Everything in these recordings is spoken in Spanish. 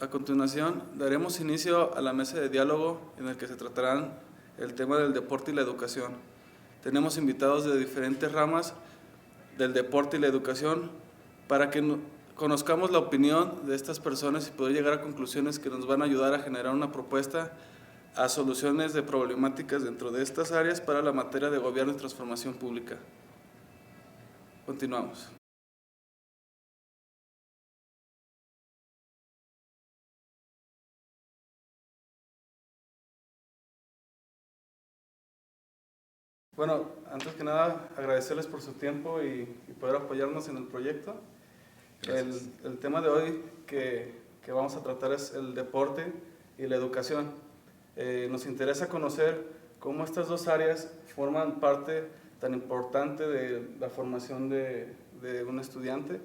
A continuación, daremos inicio a la mesa de diálogo en el que se tratarán el tema del deporte y la educación. Tenemos invitados de diferentes ramas del deporte y la educación para que conozcamos la opinión de estas personas y poder llegar a conclusiones que nos van a ayudar a generar una propuesta a soluciones de problemáticas dentro de estas áreas para la materia de gobierno y transformación pública. Continuamos. Bueno, antes que nada, agradecerles por su tiempo y poder apoyarnos en el proyecto. El tema de hoy que vamos a tratar es el deporte y la educación. Nos interesa conocer cómo estas dos áreas forman parte tan importante de la formación de un estudiante,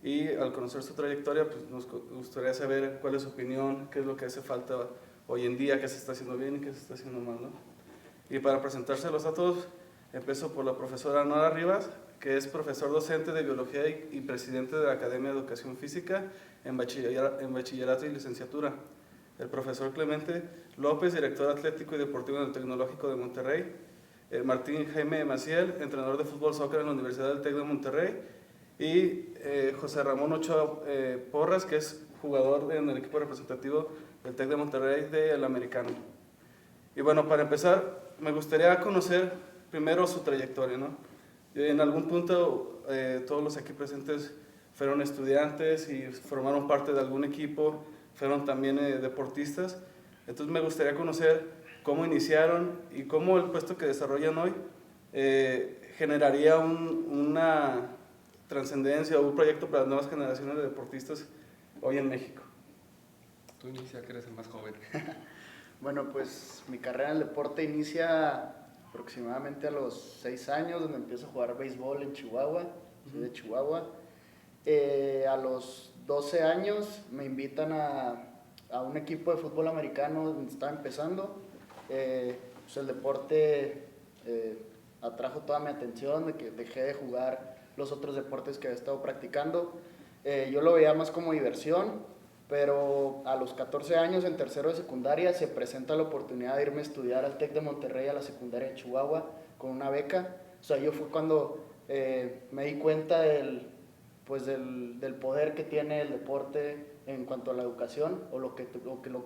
y al conocer su trayectoria, pues nos gustaría saber cuál es su opinión, qué es lo que hace falta hoy en día, qué se está haciendo bien y qué se está haciendo mal, ¿no? Y para presentárselos a todos, empiezo por la profesora Nora Rivas, que es profesor docente de Biología y presidente de la Academia de Educación Física en bachillerato y licenciatura. El profesor Clemente López, director atlético y deportivo en el Tecnológico de Monterrey. Martín Jaime Maciel, entrenador de fútbol soccer en la Universidad del TEC de Monterrey. Y José Ramón Ochoa Porras, que es jugador en el equipo representativo del TEC de Monterrey del Americano. Y bueno, para empezar, me gustaría conocer primero su trayectoria, ¿no? En algún punto todos los aquí presentes fueron estudiantes y formaron parte de algún equipo, fueron también deportistas. Entonces me gustaría conocer cómo iniciaron y cómo el puesto que desarrollan hoy generaría una trascendencia o un proyecto para las nuevas generaciones de deportistas hoy en México. Tú inicia, que eres el más joven. Bueno, pues mi carrera en el deporte inicia aproximadamente a los 6 años, donde empiezo a jugar béisbol en Chihuahua, soy de Chihuahua. A los 12 años me invitan a un equipo de fútbol americano donde estaba empezando. Pues el deporte atrajo toda mi atención, de que dejé de jugar los otros deportes que había estado practicando. Yo lo veía más como diversión, pero a los 14 años, en tercero de secundaria, se presenta la oportunidad de irme a estudiar al TEC de Monterrey, a la secundaria de Chihuahua, con una beca. O sea, yo fue cuando me di cuenta del poder que tiene el deporte en cuanto a la educación, o lo que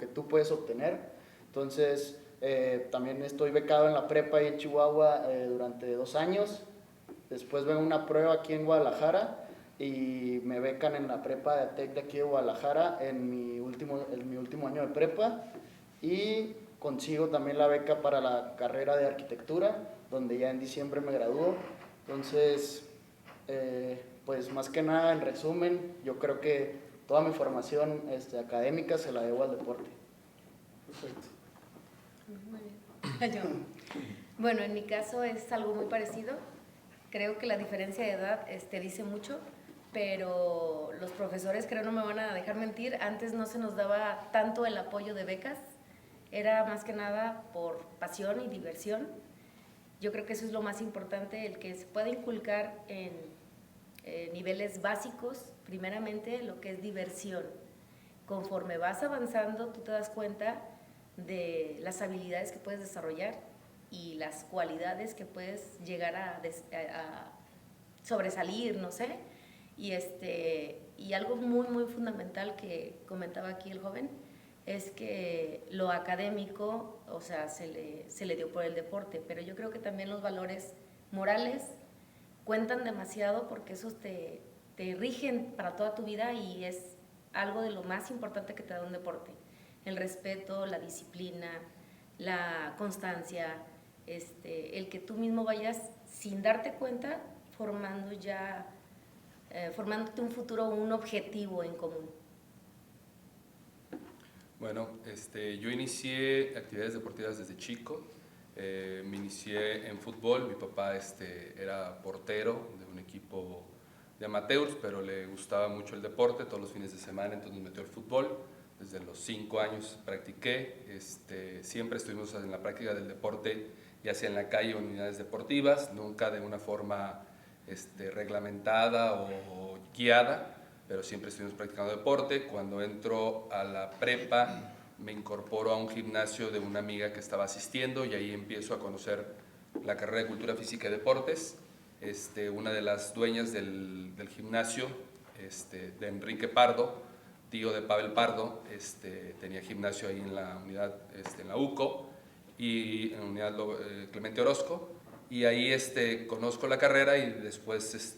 tú puedes obtener. Entonces, también estoy becado en la prepa ahí en Chihuahua durante 2 años. Después vengo una prueba aquí en Guadalajara y me becan en la prepa de TEC de aquí de Guadalajara en mi último año de prepa, y consigo también la beca para la carrera de arquitectura, donde ya en diciembre me gradúo. Entonces, pues más que nada, en resumen, yo creo que toda mi formación académica se la debo al deporte. Perfecto. Muy bien. Bueno, en mi caso es algo muy parecido. Creo que la diferencia de edad dice mucho, pero los profesores, creo, no me van a dejar mentir, antes no se nos daba tanto el apoyo de becas, era más que nada por pasión y diversión. Yo creo que eso es lo más importante, el que se pueda inculcar en niveles básicos, primeramente, lo que es diversión. Conforme vas avanzando, tú te das cuenta de las habilidades que puedes desarrollar y las cualidades que puedes llegar a sobresalir, no sé. Y algo muy, muy fundamental que comentaba aquí el joven es que lo académico, o sea, se le dio por el deporte, pero yo creo que también los valores morales cuentan demasiado, porque esos te rigen para toda tu vida, y es algo de lo más importante que te da un deporte. El respeto, la disciplina, la constancia, el que tú mismo vayas sin darte cuenta formándote un futuro, un objetivo en común. Bueno, yo inicié actividades deportivas desde chico. Me inicié en fútbol. Mi papá era portero de un equipo de amateurs, pero le gustaba mucho el deporte. Todos los fines de semana entonces nos metió al fútbol. Desde los 5 años practiqué. Siempre estuvimos en la práctica del deporte, ya sea en la calle o en unidades deportivas, nunca de una forma reglamentada o guiada, pero siempre estuvimos practicando deporte. Cuando entro a la prepa, me incorporo a un gimnasio de una amiga que estaba asistiendo y ahí empiezo a conocer la carrera de Cultura Física y Deportes. Una de las dueñas del gimnasio, de Enrique Pardo, tío de Pavel Pardo, tenía gimnasio ahí en la unidad, en la UCO, y en la unidad Clemente Orozco, y ahí conozco la carrera y después,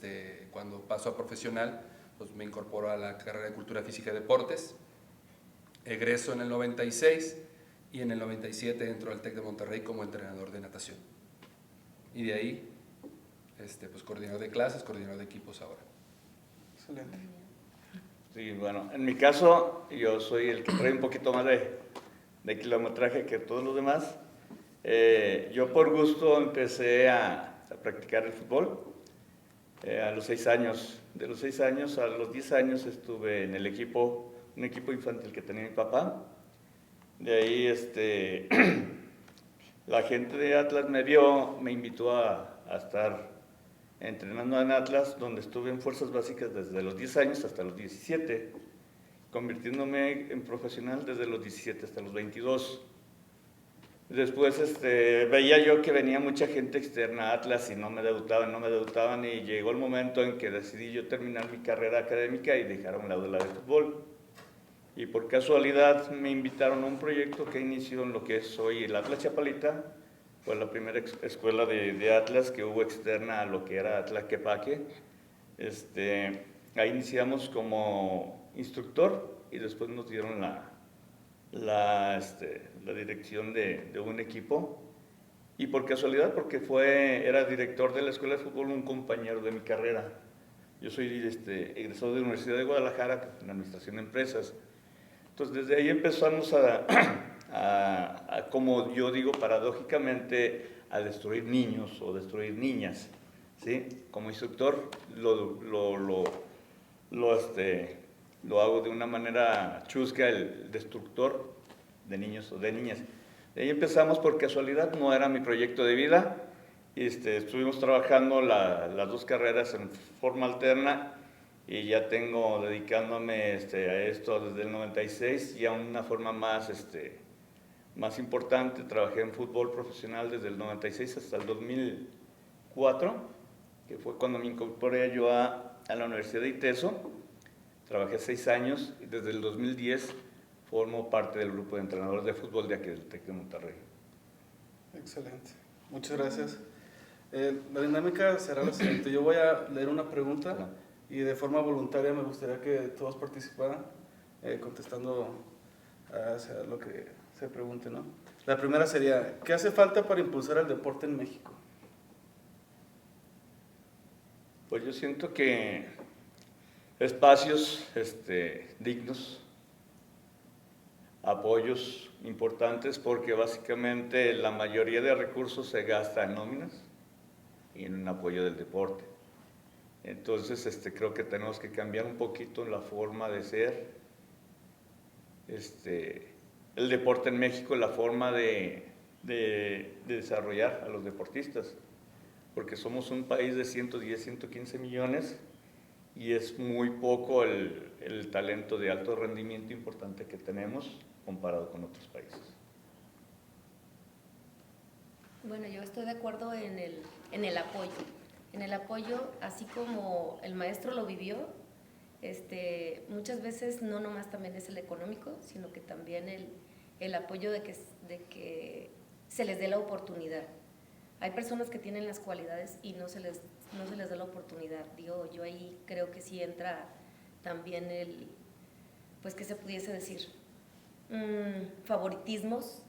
cuando paso a profesional, pues me incorporo a la carrera de Cultura Física y Deportes. Egreso en el 96 y en el 97 entro al TEC de Monterrey como entrenador de natación. Y de ahí, pues coordinador de clases, coordinador de equipos ahora. Excelente. Sí, bueno, en mi caso yo soy el que trae un poquito más de kilometraje que todos los demás. Yo por gusto empecé a practicar el fútbol a los 6 años. De los 6 años a los 10 años estuve en el equipo, un equipo infantil que tenía mi papá. De ahí la gente de Atlas me vio, me invitó a estar entrenando en Atlas, donde estuve en fuerzas básicas desde los 10 años hasta los 17, convirtiéndome en profesional desde los 17 hasta los 22. Después veía yo que venía mucha gente externa a Atlas y no me debutaban, y llegó el momento en que decidí yo terminar mi carrera académica y dejar a un lado la de fútbol. Y por casualidad me invitaron a un proyecto que inició en lo que es hoy el Atlas Chapalita. Fue la primera escuela de Atlas que hubo externa a lo que era Atlas Quepaque. Ahí iniciamos como instructor y después nos dieron la dirección de un equipo. Y por casualidad, porque era director de la escuela de fútbol un compañero de mi carrera. Yo soy egresado de la Universidad de Guadalajara en Administración de Empresas. Entonces desde ahí empezamos como yo digo paradójicamente, a destruir niños o destruir niñas, ¿sí? Como instructor lo hago de una manera chusca, el destructor de niños o de niñas. De ahí empezamos, por casualidad, no era mi proyecto de vida. Estuvimos trabajando las dos carreras en forma alterna y ya tengo dedicándome a esto desde el 96, ya una forma más importante. Trabajé en fútbol profesional desde el 96 hasta el 2004, que fue cuando me incorporé yo a la Universidad de ITESO. Trabajé 6 años y desde el 2010 formo parte del grupo de entrenadores de fútbol de aquí del TEC de Monterrey. Excelente. Muchas gracias. La dinámica será la siguiente. Yo voy a leer una pregunta y de forma voluntaria me gustaría que todos participaran contestando hacia lo que se pregunte, ¿no? La primera sería, ¿qué hace falta para impulsar el deporte en México? Pues yo siento que espacios dignos, apoyos importantes, porque básicamente la mayoría de recursos se gasta en nóminas y en un apoyo del deporte. Entonces creo que tenemos que cambiar un poquito la forma de ser el deporte en México, la forma de desarrollar a los deportistas, porque somos un país de 110, 115 millones y es muy poco el talento de alto rendimiento importante que tenemos comparado con otros países. Bueno, yo estoy de acuerdo en el apoyo. En el apoyo, así como el maestro lo vivió, muchas veces no nomás también es el económico, sino que también el apoyo de que se les dé la oportunidad. Hay personas que tienen las cualidades y no se les da la oportunidad. Digo, yo ahí creo que sí entra también pues que se pudiese decir, favoritismos,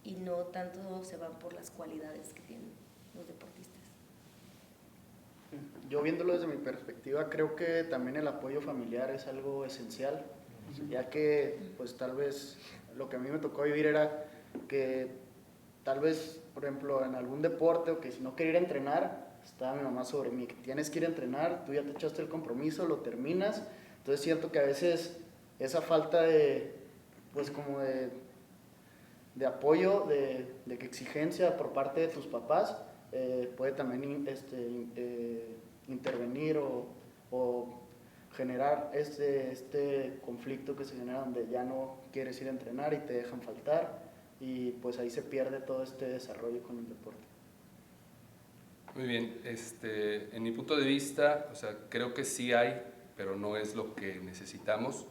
y no tanto se van por las cualidades que tienen los deportistas. Yo viéndolo desde mi perspectiva, creo que también el apoyo familiar es algo esencial, ya que pues tal vez lo que a mí me tocó vivir era que tal vez, por ejemplo, en algún deporte, o que si no quería ir a entrenar, estaba mi mamá sobre mí, que tienes que ir a entrenar, tú ya te echaste el compromiso, lo terminas. Entonces siento que a veces esa falta de, pues como de apoyo, de exigencia por parte de tus papás, puede también intervenir o generar este conflicto que se genera donde ya no quieres ir a entrenar y te dejan faltar, y pues ahí se pierde todo este desarrollo con el deporte. Muy bien, en mi punto de vista, o sea, creo que sí hay, pero no es lo que necesitamos.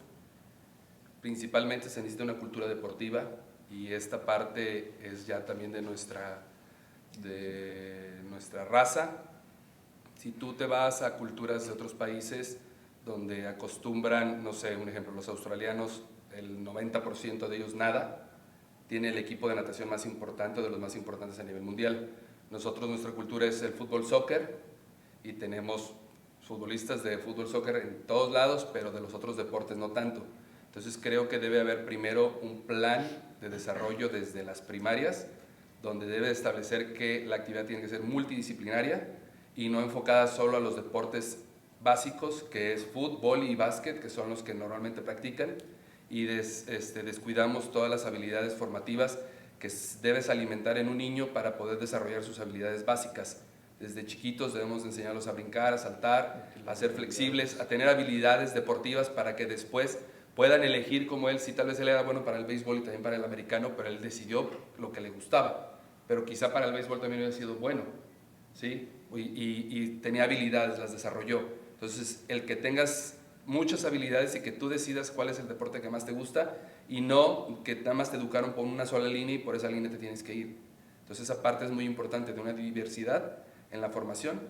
Principalmente se necesita una cultura deportiva y esta parte es ya también de nuestra raza. Si tú te vas a culturas de otros países donde acostumbran, no sé, un ejemplo, los australianos, el 90% de ellos nada, tiene el equipo de natación más importante, de los más importantes a nivel mundial. Nosotros, nuestra cultura es el fútbol soccer y tenemos futbolistas de fútbol soccer en todos lados, pero de los otros deportes no tanto. Entonces creo que debe haber primero un plan de desarrollo desde las primarias, donde debe establecer que la actividad tiene que ser multidisciplinaria y no enfocada solo a los deportes básicos, que es fútbol y básquet, que son los que normalmente practican, y descuidamos todas las habilidades formativas que debes alimentar en un niño para poder desarrollar sus habilidades básicas. Desde chiquitos debemos enseñarlos a brincar, a saltar, a ser flexibles, a tener habilidades deportivas para que después puedan elegir como él, si tal vez él era bueno para el béisbol y también para el americano, pero él decidió lo que le gustaba, pero quizá para el béisbol también hubiera sido bueno, ¿sí? Y tenía habilidades, las desarrolló. Entonces, el que tengas muchas habilidades y que tú decidas cuál es el deporte que más te gusta y no que nada más te educaron por una sola línea y por esa línea te tienes que ir. Entonces, esa parte es muy importante, de una diversidad en la formación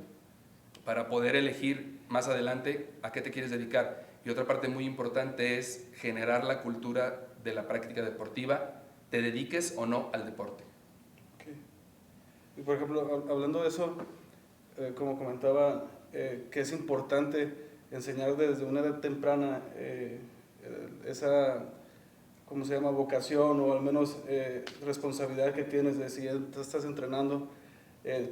para poder elegir más adelante a qué te quieres dedicar. Y otra parte muy importante es generar la cultura de la práctica deportiva, te dediques o no al deporte. Okay. Y por ejemplo, hablando de eso, como comentaba, que es importante enseñar desde una edad temprana esa, ¿cómo se llama?, vocación o al menos responsabilidad que tienes de si ya te estás entrenando,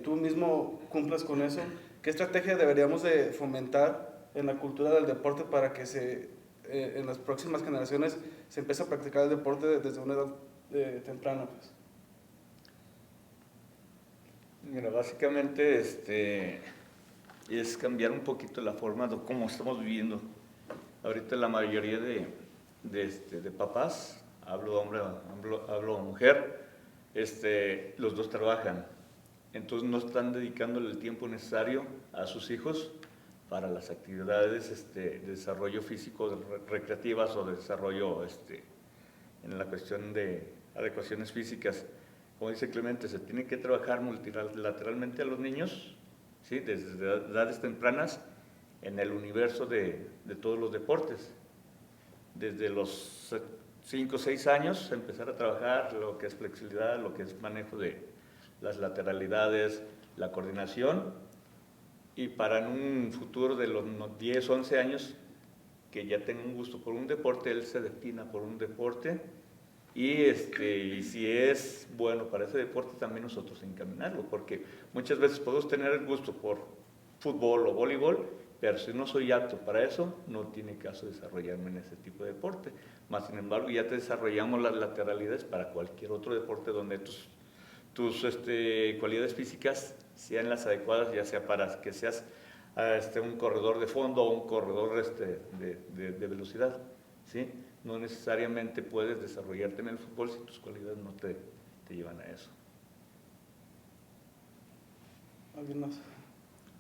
tú mismo cumplas con eso. ¿Qué estrategia deberíamos de fomentar en la cultura del deporte para que en las próximas generaciones se empiece a practicar el deporte desde una edad temprana? Pues? Mira, básicamente es cambiar un poquito la forma de cómo estamos viviendo. Ahorita la mayoría de papás, hablo hombre, hablo mujer, los dos trabajan. Entonces no están dedicándole el tiempo necesario a sus hijos para las actividades de desarrollo físico recreativas o de desarrollo en la cuestión de adecuaciones físicas. Como dice Clemente, se tiene que trabajar multilateralmente a los niños, ¿sí?, desde edades tempranas en el universo de todos los deportes. Desde los 5 o 6 años empezar a trabajar lo que es flexibilidad, lo que es manejo de las lateralidades, la coordinación, y para en un futuro de los 10, 11 años que ya tenga un gusto por un deporte, él se defina por un deporte y si es bueno para ese deporte también nosotros encaminarlo, porque muchas veces podemos tener el gusto por fútbol o voleibol, pero si no soy apto para eso, no tiene caso desarrollarme en ese tipo de deporte. Más sin embargo, ya te desarrollamos las lateralidades para cualquier otro deporte donde tus cualidades físicas sean las adecuadas, ya sea para que seas un corredor de fondo o un corredor de velocidad, ¿sí? No necesariamente puedes desarrollarte en el fútbol si tus cualidades no te llevan a eso. ¿Alguien más?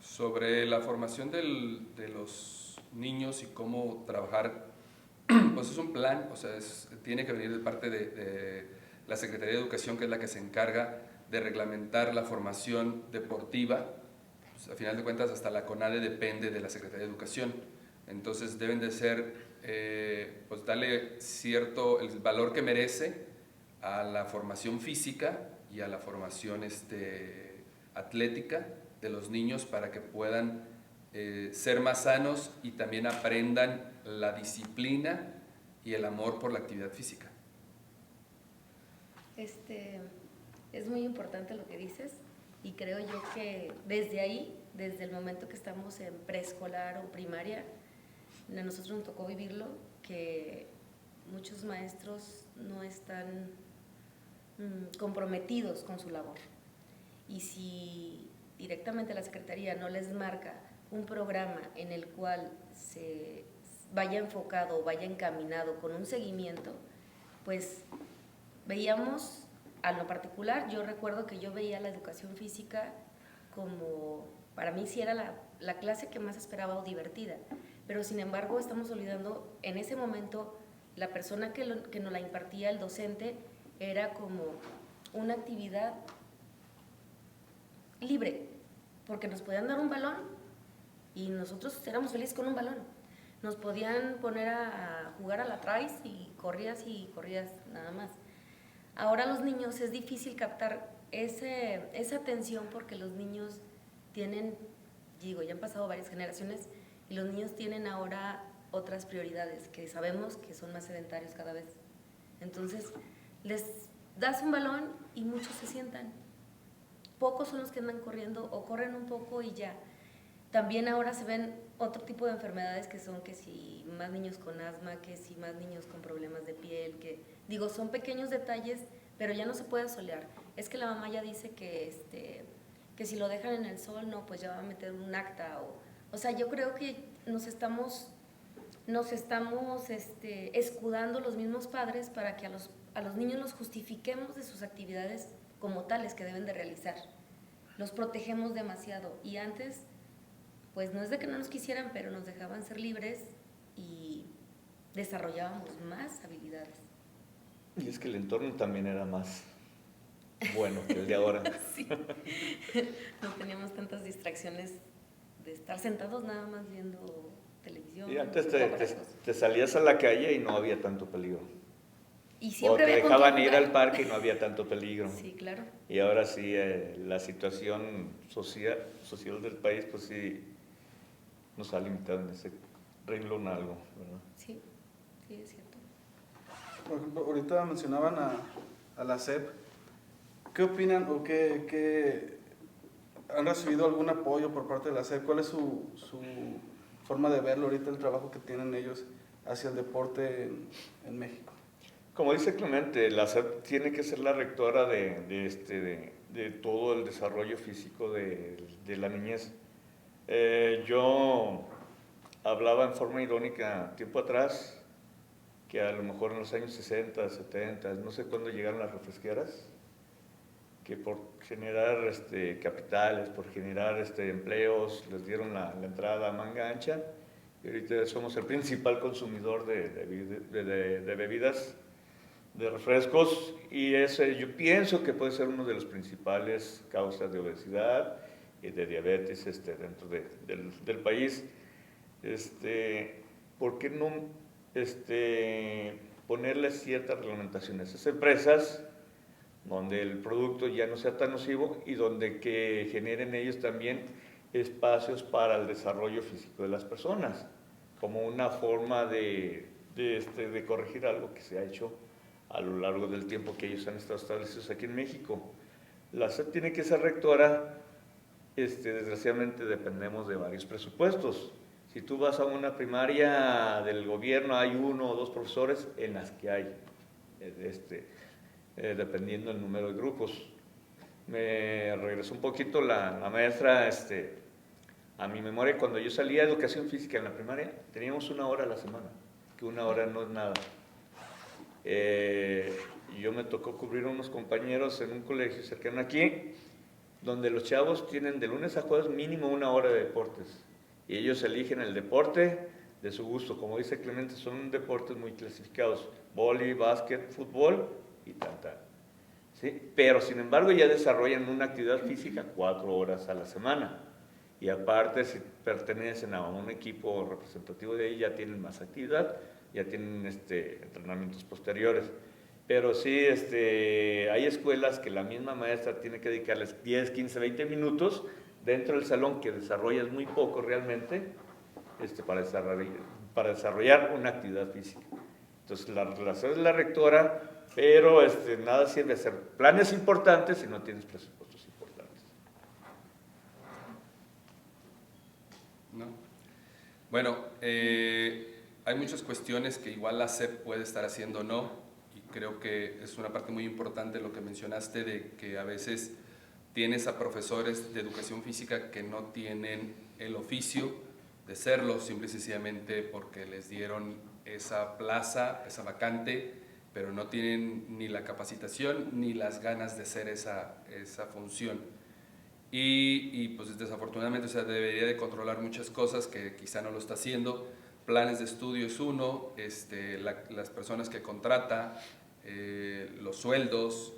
Sobre la formación de los niños y cómo trabajar, pues es un plan, o sea, tiene que venir de parte de la Secretaría de Educación, que es la que se encarga de reglamentar la formación deportiva. Pues, a final de cuentas, hasta la CONADE depende de la Secretaría de Educación. Entonces deben de ser, pues darle el valor que merece a la formación física y a la formación atlética de los niños para que puedan ser más sanos y también aprendan la disciplina y el amor por la actividad física. Es muy importante lo que dices y creo yo que desde ahí, desde el momento que estamos en preescolar o primaria, a nosotros nos tocó vivirlo, que muchos maestros no están comprometidos con su labor. Y si directamente la Secretaría no les marca un programa en el cual se vaya enfocado, vaya encaminado con un seguimiento, pues veíamos, a lo particular, yo recuerdo que yo veía la educación física como, para mí sí era la clase que más esperaba o divertida, pero sin embargo estamos olvidando, en ese momento, la persona que nos la impartía, el docente, era como una actividad libre, porque nos podían dar un balón y nosotros éramos felices con un balón. Nos podían poner a jugar a la traes y corrías nada más. Ahora los niños es difícil captar esa atención porque los niños tienen, digo, ya han pasado varias generaciones y los niños tienen ahora otras prioridades que sabemos que son más sedentarios cada vez. Entonces, les das un balón y muchos se sientan. Pocos son los que andan corriendo o corren un poco y ya. También ahora se ven otro tipo de enfermedades que son que si más niños con asma, que si más niños con problemas de piel, que digo, son pequeños detalles, pero ya no se puede solear. Es que la mamá ya dice que si lo dejan en el sol, no, pues ya va a meter un acta. O sea, yo creo que nos estamos escudando los mismos padres para que a los niños los justifiquemos de sus actividades como tales que deben de realizar. Los protegemos demasiado y antes, pues no es de que no nos quisieran, pero nos dejaban ser libres y desarrollábamos más habilidades. Y es que el entorno también era más bueno que el de ahora. Sí, no teníamos tantas distracciones de estar sentados nada más viendo televisión. Y antes te salías a la calle y no había tanto peligro. Y siempre o te había con dejaban quién ir jugar. al parque y no había tanto peligro. Sí, claro. Y ahora sí, la situación social del país, pues sí, nos ha limitado en ese renglón algo, ¿verdad? Sí, sí, es cierto. Por ejemplo, ahorita mencionaban a la SEP. ¿Qué opinan o qué han recibido algún apoyo por parte de la SEP? ¿Cuál es su forma de verlo ahorita, el trabajo que tienen ellos hacia el deporte en México? Como dice Clemente, la SEP tiene que ser la rectora de todo el desarrollo físico de la niñez. Yo hablaba en forma irónica tiempo atrás que a lo mejor en los años 60, 70, no sé cuándo llegaron las refresqueras, que por generar capitales, por generar empleos, les dieron la entrada a manga ancha, y ahorita somos el principal consumidor de bebidas, de refrescos, y yo pienso que puede ser una de las principales causas de obesidad y de diabetes dentro del país. ¿Por qué no ponerle ciertas reglamentaciones a esas empresas donde el producto ya no sea tan nocivo y donde que generen ellos también espacios para el desarrollo físico de las personas, como una forma de corregir algo que se ha hecho a lo largo del tiempo que ellos han estado establecidos aquí en México? La SEP tiene que ser rectora. Desgraciadamente dependemos de varios presupuestos. Si tú vas a una primaria del gobierno, hay 1 o 2 profesores en las que hay, dependiendo del número de grupos. Me regresó un poquito la maestra a mi memoria. Cuando yo salía de educación física en la primaria, teníamos 1 hora a la semana, que 1 hora no es nada. Yo me tocó cubrir a unos compañeros en un colegio cercano aquí, donde los chavos tienen de lunes a jueves mínimo 1 hora de deportes. Y ellos eligen el deporte de su gusto. Como dice Clemente, son deportes muy clasificados: vóley, básquet, fútbol y tal. ¿Sí? Pero sin embargo ya desarrollan una actividad física 4 horas a la semana. Y aparte, si pertenecen a un equipo representativo de ahí, ya tienen más actividad, ya tienen entrenamientos posteriores. Pero sí, hay escuelas que la misma maestra tiene que dedicarles 10, 15, 20 minutos dentro del salón, que desarrollas muy poco realmente, para desarrollar una actividad física. Entonces, la relación es la rectora, pero nada sirve hacer planes importantes si no tienes presupuestos importantes. ¿No? Bueno, hay muchas cuestiones que igual la SEP puede estar haciendo o no, y creo que es una parte muy importante lo que mencionaste, de que a veces tienes a profesores de educación física que no tienen el oficio serlo, simple y sencillamente porque les dieron esa plaza, esa vacante, pero no tienen ni la capacitación ni las ganas de hacer esa función. Y pues desafortunadamente, o sea, debería de controlar muchas cosas que quizá no lo está haciendo. Planes de estudio es uno, las personas que contrata, los sueldos,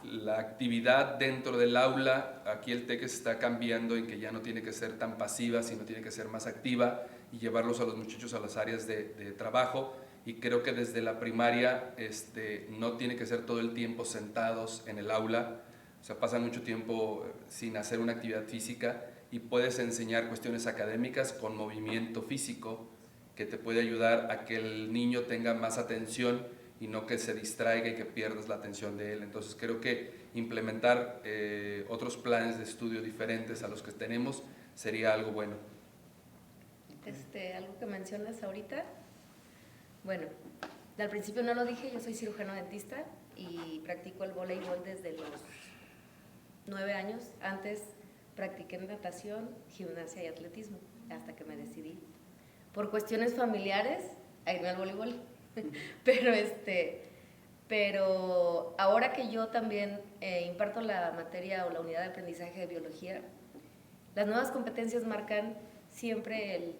la actividad dentro del aula. Aquí el TEC está cambiando en que ya no tiene que ser tan pasiva, sino tiene que ser más activa y llevarlos a los muchachos a las áreas de trabajo. Y creo que desde la primaria no tiene que ser todo el tiempo sentados en el aula, o sea, pasan mucho tiempo sin hacer una actividad física, y puedes enseñar cuestiones académicas con movimiento físico que te puede ayudar a que el niño tenga más atención y no que se distraiga y que pierdas la atención de él. Entonces creo que implementar otros planes de estudio diferentes a los que tenemos sería algo bueno. Algo que mencionas ahorita, bueno, al principio no lo dije, yo soy cirujano dentista y practico el voleibol desde los 9 años. Antes practiqué natación, gimnasia y atletismo, hasta que me decidí, por cuestiones familiares, a irme al voleibol. Pero ahora que yo también imparto la materia o la unidad de aprendizaje de biología, las nuevas competencias marcan siempre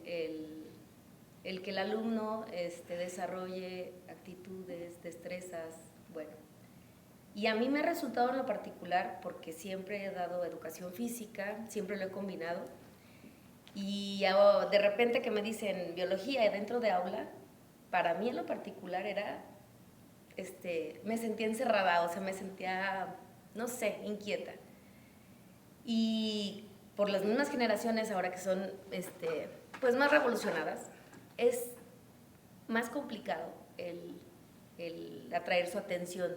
el que el alumno desarrolle actitudes, destrezas, bueno. Y a mí me ha resultado en lo particular, porque siempre he dado educación física, siempre lo he combinado, y de repente que me dicen biología dentro de aula, para mí en lo particular era, me sentía encerrada, o sea, me sentía, no sé, inquieta. Y por las mismas generaciones ahora que son, pues más revolucionadas, es más complicado el atraer su atención,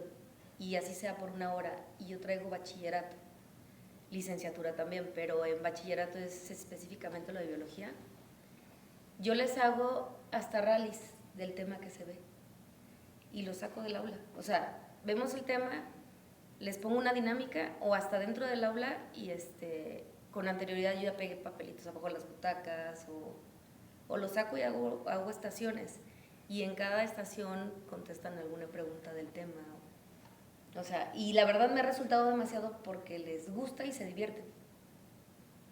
y así sea por una hora. Y yo traigo bachillerato, licenciatura también, pero en bachillerato es específicamente lo de biología. Yo les hago hasta rallies del tema que se ve y lo saco del aula. O sea, vemos el tema, les pongo una dinámica, o hasta dentro del aula, y con anterioridad yo ya pegué papelitos abajo de las butacas, o lo saco y hago estaciones, y en cada estación contestan alguna pregunta del tema. O sea, y la verdad me ha resultado demasiado porque les gusta y se divierten.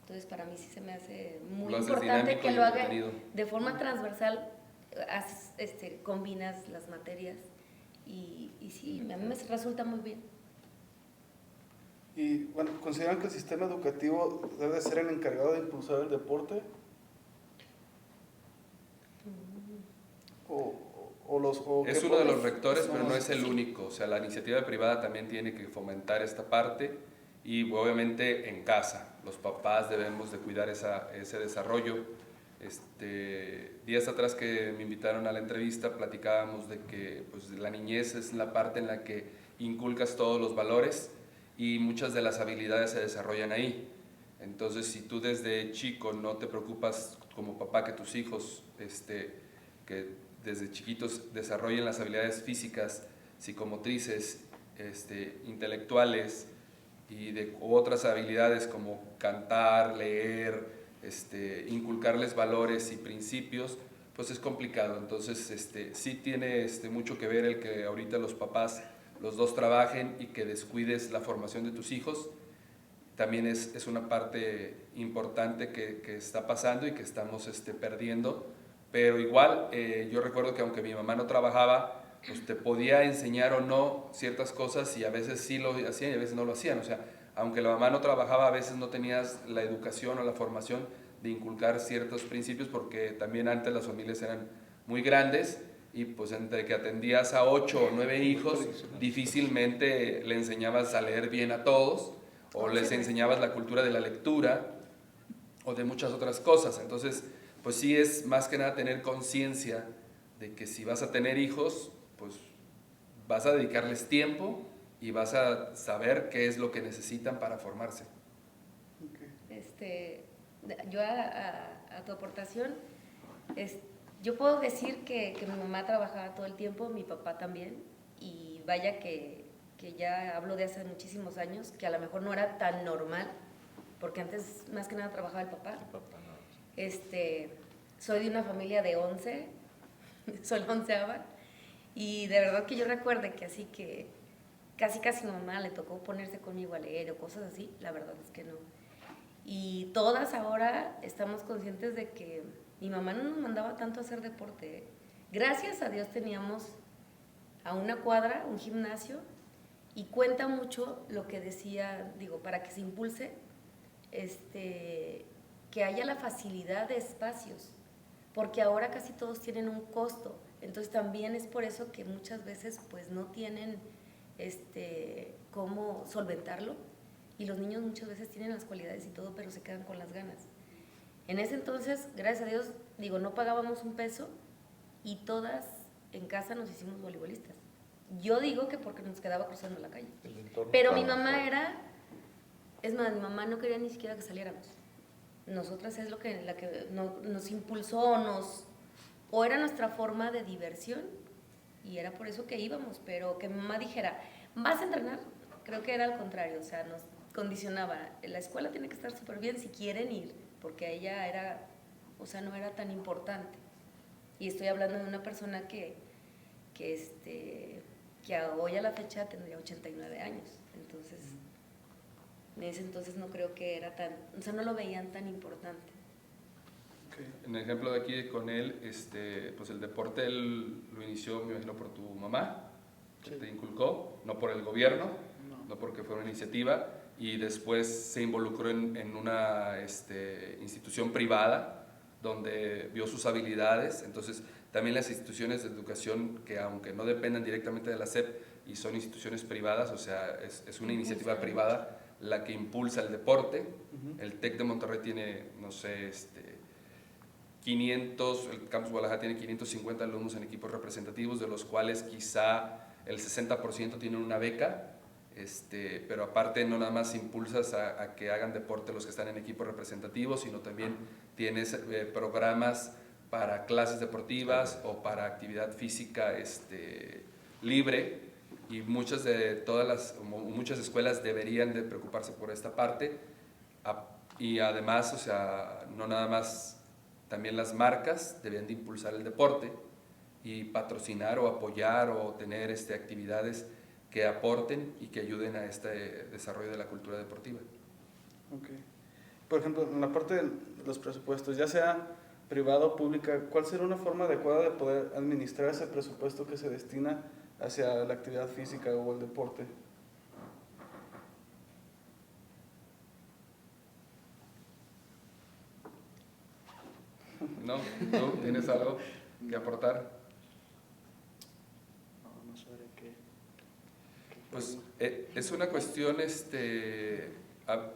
Entonces para mí sí se me hace muy importante que lo haga de forma transversal, combinas las materias, y sí, a mí me resulta muy bien. Y bueno, ¿consideran que el sistema educativo debe ser el encargado de impulsar el deporte? Es uno de los rectores, pero no es el único. O sea, la iniciativa privada también tiene que fomentar esta parte, y obviamente en casa los papás debemos de cuidar ese desarrollo. Días atrás que me invitaron a la entrevista, platicábamos de que pues, la niñez es la parte en la que inculcas todos los valores, y muchas de las habilidades se desarrollan ahí. Entonces, si tú desde chico no te preocupas como papá que tus hijos que desde chiquitos desarrollen las habilidades físicas, psicomotrices, intelectuales, y de otras habilidades como cantar, leer, inculcarles valores y principios, pues es complicado. Entonces sí tiene mucho que ver el que ahorita los papás, los dos, trabajen, y que descuides la formación de tus hijos. También es una parte importante que está pasando y que estamos perdiendo. Pero igual, yo recuerdo que aunque mi mamá no trabajaba, pues te podía enseñar o no ciertas cosas, y a veces sí lo hacían y a veces no lo hacían. O sea, aunque la mamá no trabajaba, a veces no tenías la educación o la formación de inculcar ciertos principios, porque también antes las familias eran muy grandes, y pues entre que atendías a 8 o 9 hijos, difícilmente le enseñabas a leer bien a todos, o les enseñabas la cultura de la lectura, o de muchas otras cosas. Entonces, pues sí es más que nada tener conciencia de que si vas a tener hijos, pues vas a dedicarles tiempo y vas a saber qué es lo que necesitan para formarse. Yo a tu aportación, yo puedo decir que mi mamá trabajaba todo el tiempo, mi papá también, y vaya que ya hablo de hace muchísimos años, que a lo mejor no era tan normal, porque antes más que nada trabajaba el papá. Soy de una familia de 11, soy la onceava, y de verdad que yo recuerde que así que casi mi mamá le tocó ponerse conmigo a leer o cosas así, la verdad es que no. Y todas ahora estamos conscientes de que mi mamá no nos mandaba tanto a hacer deporte. Gracias a Dios teníamos a una cuadra, un gimnasio, y cuenta mucho lo que decía, digo, para que se impulse, que haya la facilidad de espacios, porque ahora casi todos tienen un costo, entonces también es por eso que muchas veces pues no tienen cómo solventarlo, y los niños muchas veces tienen las cualidades y todo, pero se quedan con las ganas. En ese entonces, gracias a Dios, digo, no pagábamos un peso y todas en casa nos hicimos voleibolistas. Yo digo que porque nos quedaba cruzando la calle. Pero mi mamá es más, mi mamá no quería ni siquiera que saliéramos. Nosotras es la que nos impulsó, o era nuestra forma de diversión, y era por eso que íbamos, pero que mi mamá dijera, ¿vas a entrenar? Creo que era al contrario, o sea, nos condicionaba, la escuela tiene que estar súper bien si quieren ir, porque a ella era, o sea, no era tan importante. Y estoy hablando de una persona que hoy a la fecha tendría 89 años, entonces, en ese entonces no creo que era tan, o sea, no lo veían tan importante. Okay. En el ejemplo de aquí con él, pues el deporte él lo inició, me imagino, por tu mamá, que te inculcó, no por el gobierno, no porque fue una iniciativa, y después se involucró en una institución privada donde vio sus habilidades. Entonces también las instituciones de educación, que aunque no dependan directamente de la SEP y son instituciones privadas, o sea, es una iniciativa privada la que impulsa el deporte. El TEC de Monterrey tiene, no sé, 500, el Campus Guadalajara tiene 550 alumnos en equipos representativos, de los cuales quizá el 60% tienen una beca, pero aparte no nada más impulsas a que hagan deporte los que están en equipos representativos, sino también tienes programas para clases deportivas o para actividad física libre, y muchas escuelas deberían de preocuparse por esta parte. Y además, o sea, no nada más, también las marcas deberían de impulsar el deporte y patrocinar o apoyar o tener actividades que aporten y que ayuden a este desarrollo de la cultura deportiva. Okay. Por ejemplo, en la parte de los presupuestos, ya sea privada o pública, ¿cuál sería una forma adecuada de poder administrar ese presupuesto que se destina hacia la actividad física o el deporte? ¿No? ¿Tú tienes algo que aportar? No sabré qué. Pues es una cuestión,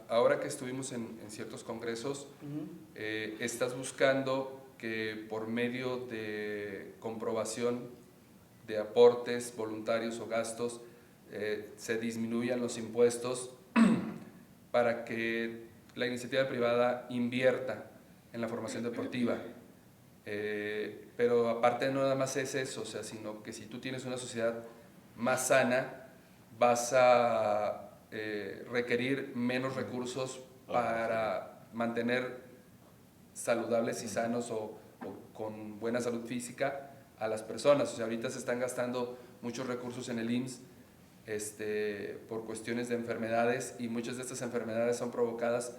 ahora que estuvimos en ciertos congresos, estás buscando que por medio de comprobación de aportes voluntarios o gastos se disminuyan los impuestos para que la iniciativa privada invierta en la formación deportiva. Pero aparte no nada más es eso, o sea, sino que si tú tienes una sociedad más sana, vas a requerir menos recursos para mantener saludables y sanos o con buena salud física a las personas. O sea, ahorita se están gastando muchos recursos en el IMSS por cuestiones de enfermedades, y muchas de estas enfermedades son provocadas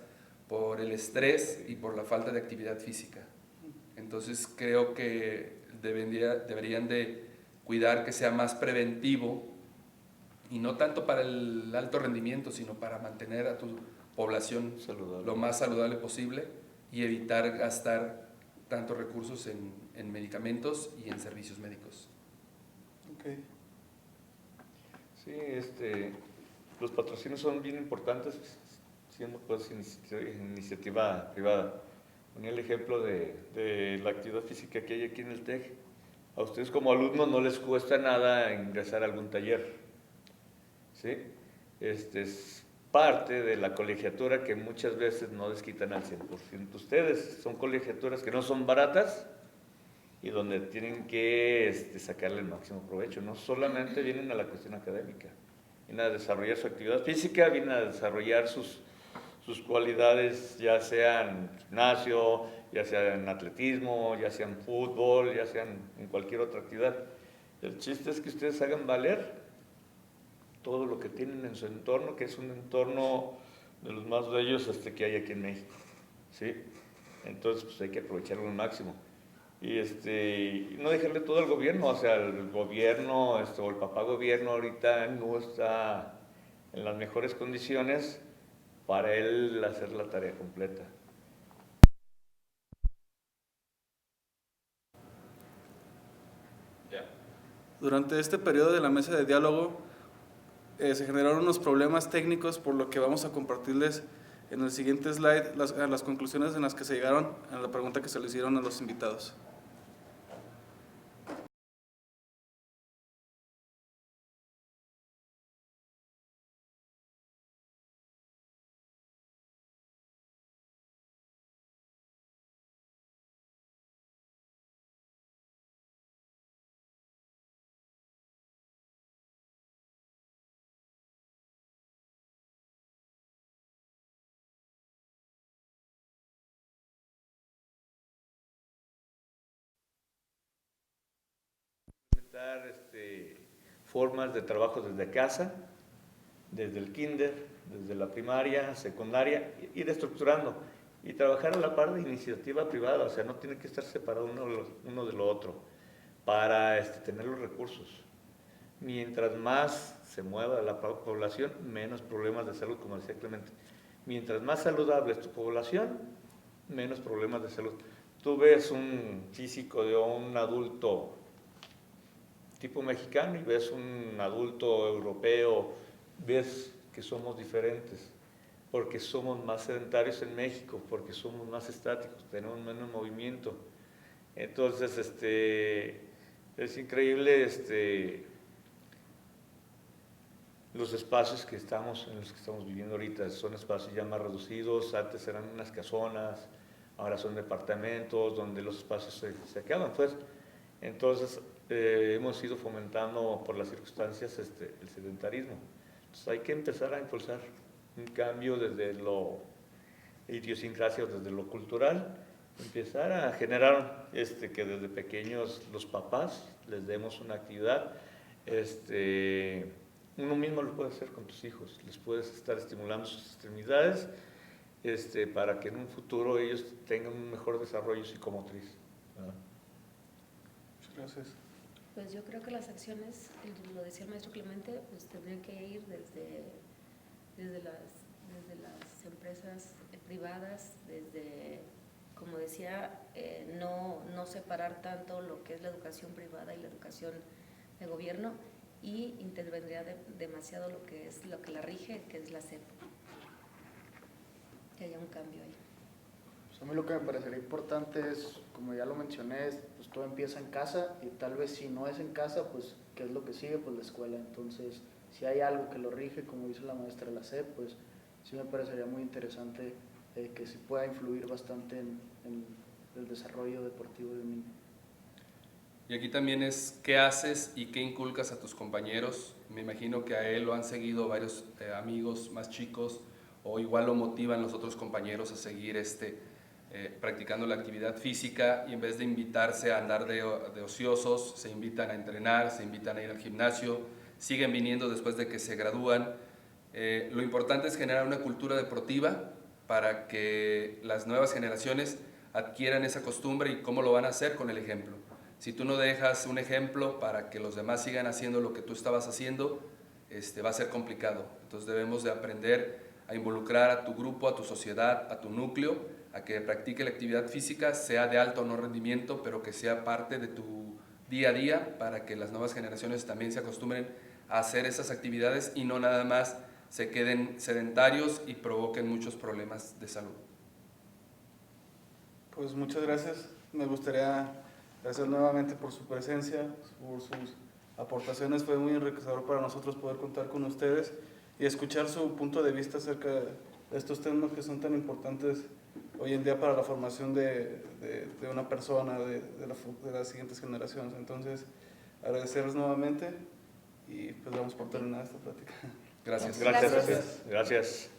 por el estrés y por la falta de actividad física. Entonces creo que deberían de cuidar que sea más preventivo, y no tanto para el alto rendimiento, sino para mantener a tu población lo más saludable posible y evitar gastar tantos recursos en medicamentos y en servicios médicos. Okay. Sí, los patrocinios son bien importantes, siendo pues iniciativa privada. Ponía el ejemplo de la actividad física que hay aquí en el TEC. A ustedes como alumnos no les cuesta nada ingresar a algún taller, ¿sí? Es parte de la colegiatura que muchas veces no les quitan al 100%. Ustedes son colegiaturas que no son baratas y donde tienen que sacarle el máximo provecho. No solamente vienen a la cuestión académica, vienen a desarrollar su actividad física, vienen a desarrollar sus sus cualidades, ya sea en gimnasio, ya sea en atletismo, ya sea en fútbol, ya sea en cualquier otra actividad. El chiste es que ustedes hagan valer todo lo que tienen en su entorno, que es un entorno de los más bellos que hay aquí en México, ¿sí? Entonces, pues hay que aprovecharlo al máximo. Y no dejarle todo al gobierno, o sea, el gobierno o el papá gobierno ahorita no está en las mejores condiciones para él hacer la tarea completa. Durante este periodo de la mesa de diálogo se generaron unos problemas técnicos, por lo que vamos a compartirles en el siguiente slide las conclusiones en las que se llegaron en la pregunta que se le hicieron a los invitados. Formas de trabajo desde casa, desde el kinder, desde la primaria, secundaria, ir estructurando y trabajar a la par de iniciativa privada, o sea, no tiene que estar separado uno de lo otro para tener los recursos. Mientras más se mueva la población, menos problemas de salud, como decía Clemente. Mientras más saludable es tu población, menos problemas de salud. Tú ves un físico de un adulto tipo mexicano y ves un adulto europeo, ves que somos diferentes, porque somos más sedentarios en México, porque somos más estáticos, tenemos menos movimiento. Entonces, es increíble los espacios en los que estamos viviendo ahorita. Son espacios ya más reducidos, antes eran unas casonas, ahora son departamentos donde los espacios se acaban, pues. Entonces, hemos ido fomentando por las circunstancias el sedentarismo. Entonces, hay que empezar a impulsar un cambio desde lo idiosincrasia, desde lo cultural, empezar a generar que desde pequeños los papás les demos una actividad. Uno mismo lo puede hacer con tus hijos, les puedes estar estimulando sus extremidades para que en un futuro ellos tengan un mejor desarrollo psicomotriz, ¿verdad? Muchas gracias. Pues yo creo que las acciones, lo decía el maestro Clemente, pues tendrían que ir desde las empresas privadas, como decía, no separar tanto lo que es la educación privada y la educación de gobierno, y intervendría demasiado lo que la rige, que es la SEP. Que haya un cambio ahí. Pues a mí lo que me parecería importante es, como ya lo mencioné, pues todo empieza en casa, y tal vez si no es en casa, pues ¿qué es lo que sigue? Pues la escuela. Entonces, si hay algo que lo rige, como dice la maestra de la SEP, pues sí me parecería muy interesante que sí pueda influir bastante en el desarrollo deportivo de un niño. Y aquí también es qué haces y qué inculcas a tus compañeros. Me imagino que a él lo han seguido varios amigos más chicos, o igual lo motivan los otros compañeros a seguir practicando la actividad física, y en vez de invitarse a andar de ociosos, se invitan a entrenar, se invitan a ir al gimnasio, siguen viniendo después de que se gradúan. Lo importante es generar una cultura deportiva para que las nuevas generaciones adquieran esa costumbre. ¿Y cómo lo van a hacer? Con el ejemplo. Si tú no dejas un ejemplo para que los demás sigan haciendo lo que tú estabas haciendo, va a ser complicado. Entonces debemos de aprender a involucrar a tu grupo, a tu sociedad, a tu núcleo, a que practique la actividad física, sea de alto o no rendimiento, pero que sea parte de tu día a día, para que las nuevas generaciones también se acostumbren a hacer esas actividades y no nada más se queden sedentarios y provoquen muchos problemas de salud. Pues muchas gracias. Me gustaría agradecer nuevamente por su presencia, por sus aportaciones. Fue muy enriquecedor para nosotros poder contar con ustedes y escuchar su punto de vista acerca de estos temas que son tan importantes hoy en día para la formación de una persona, de las siguientes generaciones. Entonces, agradecerles nuevamente y pues damos por terminada esta plática. Gracias. Gracias.